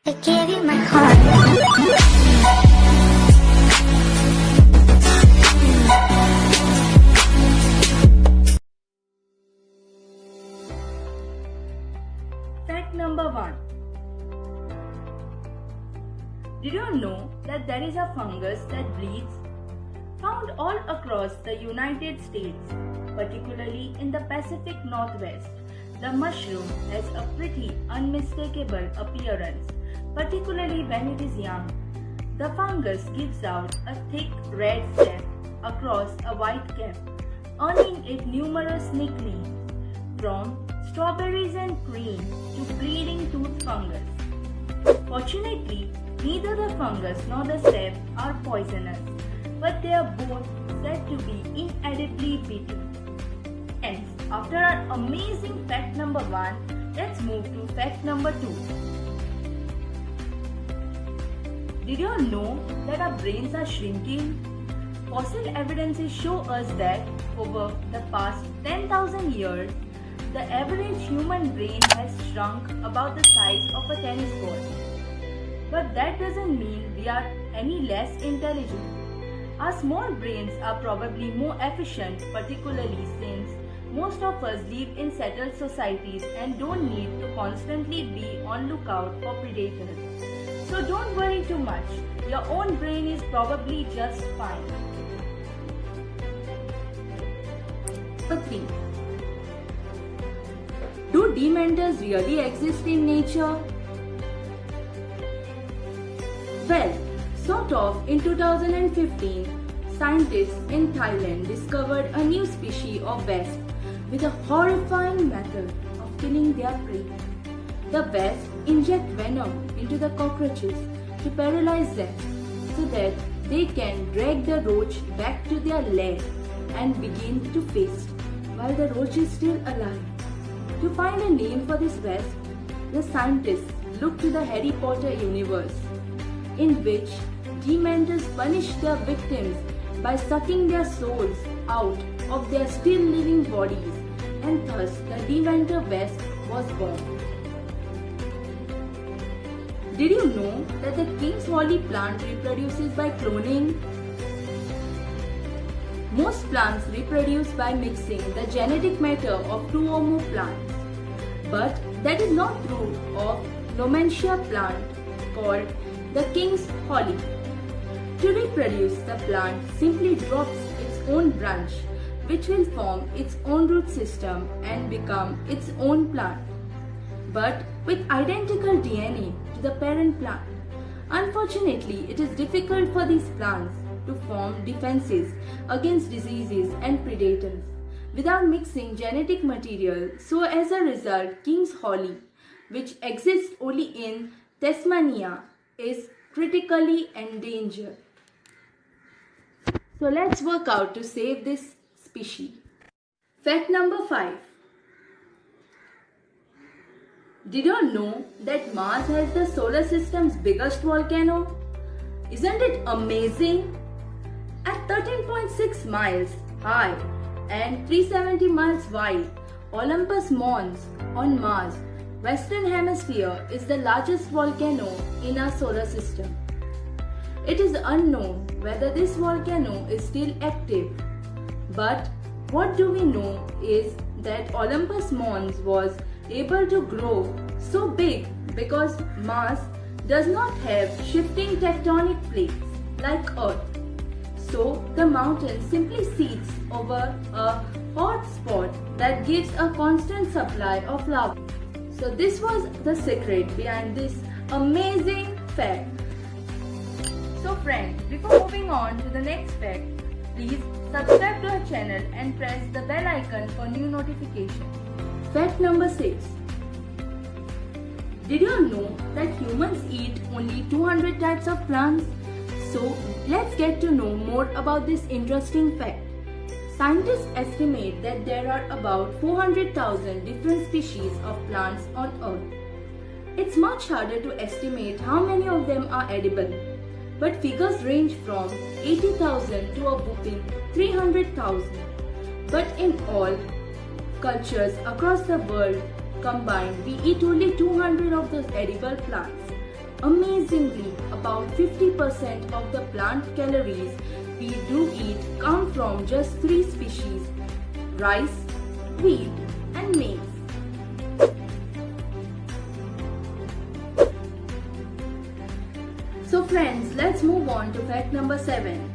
I gave you my heart. Fact number 1. Did you know that there is a fungus that bleeds? Found all across the United States, particularly in the Pacific Northwest, the mushroom has a pretty unmistakable appearance, particularly when it is young. The fungus gives out a thick red stem across a white cap, earning it numerous nicknames, from strawberries and cream to bleeding tooth fungus. Fortunately, neither the fungus nor the sap are poisonous, but they are both said to be incredibly bitter. Hence, after our amazing fact number 1, let's move to fact number 2. Did you know that our brains are shrinking? Fossil evidences show us that over the past 10,000 years, the average human brain has shrunk about the size of a tennis ball. But that doesn't mean we are any less intelligent. Our small brains are probably more efficient, particularly since most of us live in settled societies and don't need to constantly be on lookout for predators. So don't worry too much. Your own brain is probably just fine. Number 3. Do dementors really exist in nature? Well, sort of. In 2015, scientists in Thailand discovered a new species of wasp with a horrifying method of killing their prey. The wasp inject venom into the cockroaches to paralyze them so that they can drag the roach back to their lair and begin to feast while the roach is still alive. To find a name for this wasp, the scientists looked to the Harry Potter universe, in which dementors punish their victims by sucking their souls out of their still living bodies, and thus the dementor wasp was born. Did you know that the king's holly plant reproduces by cloning? Most plants reproduce by mixing the genetic matter of 2 or more plants. But that is not true of Lomentia plant called the king's holly. To reproduce, the plant simply drops its own branch, which will form its own root system and become its own plant, but with identical DNA to the parent plant. Unfortunately, it is difficult for these plants to form defenses against diseases and predators without mixing genetic material, so as a result, king's holly, which exists only in Tasmania, is critically endangered. So let's work out to save this species. Fact number 5. Did you know that Mars has the solar system's biggest volcano? Isn't it amazing? At 13.6 miles high and 370 miles wide, Olympus Mons on Mars, Western Hemisphere, is the largest volcano in our solar system. It is unknown whether this volcano is still active, but what do we know is that Olympus Mons was able to grow so big because Mars does not have shifting tectonic plates like Earth. So the mountain simply sits over a hot spot that gives a constant supply of lava. So this was the secret behind this amazing fact. So friends, before moving on to the next fact, please subscribe to our channel and press the bell icon for new notifications. Fact number 6. Did you know that humans eat only 200 types of plants? So let's get to know more about this interesting fact. Scientists estimate that there are about 400,000 different species of plants on Earth. It's much harder to estimate how many of them are edible, but figures range from 80,000 to a whopping 300,000. But in all cultures across the world combined, we eat only 200 of those edible plants. Amazingly, about 50% of the plant calories we do eat come from just 3 species: rice, wheat, and maize. So friends, let's move on to fact number 7.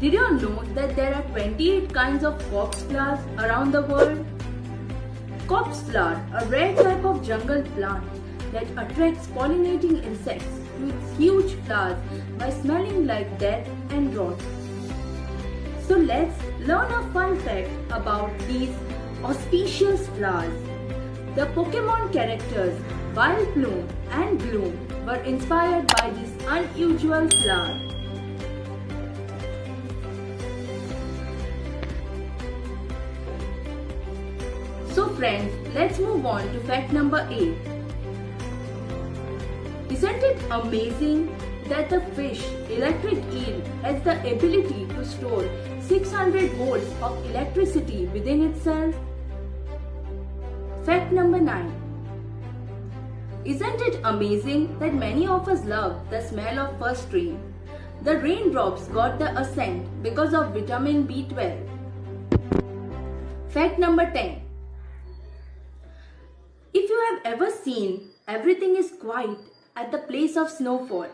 Did you know that there are 28 kinds of copse flowers around the world? Copse flower, a rare type of jungle plant that attracts pollinating insects to its huge flowers by smelling like death and rot. So let's learn a fun fact about these auspicious flowers. The Pokemon characters Vileplume and Gloom were inspired by this unusual flower. So friends, let's move on to fact number 8. Isn't it amazing that the fish electric eel has the ability to store 600 volts of electricity within itself? Fact number 9. Isn't it amazing that many of us love the smell of first rain? The raindrops got the scent because of vitamin B12. Fact number 10. If you have ever seen everything is quiet at the place of snowfall,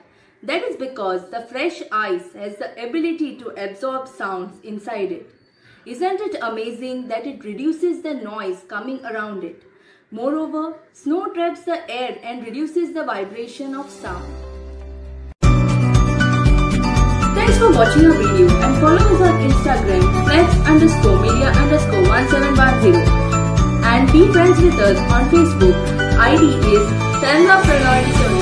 that is because the fresh ice has the ability to absorb sounds inside it. Isn't it amazing that it reduces the noise coming around it? Moreover, snow traps the air and reduces the vibration of sound. Thanks for watching our video and follow us on Instagram flex_media_1710 and be friends with us on Facebook. ID is Telma Pranay 17.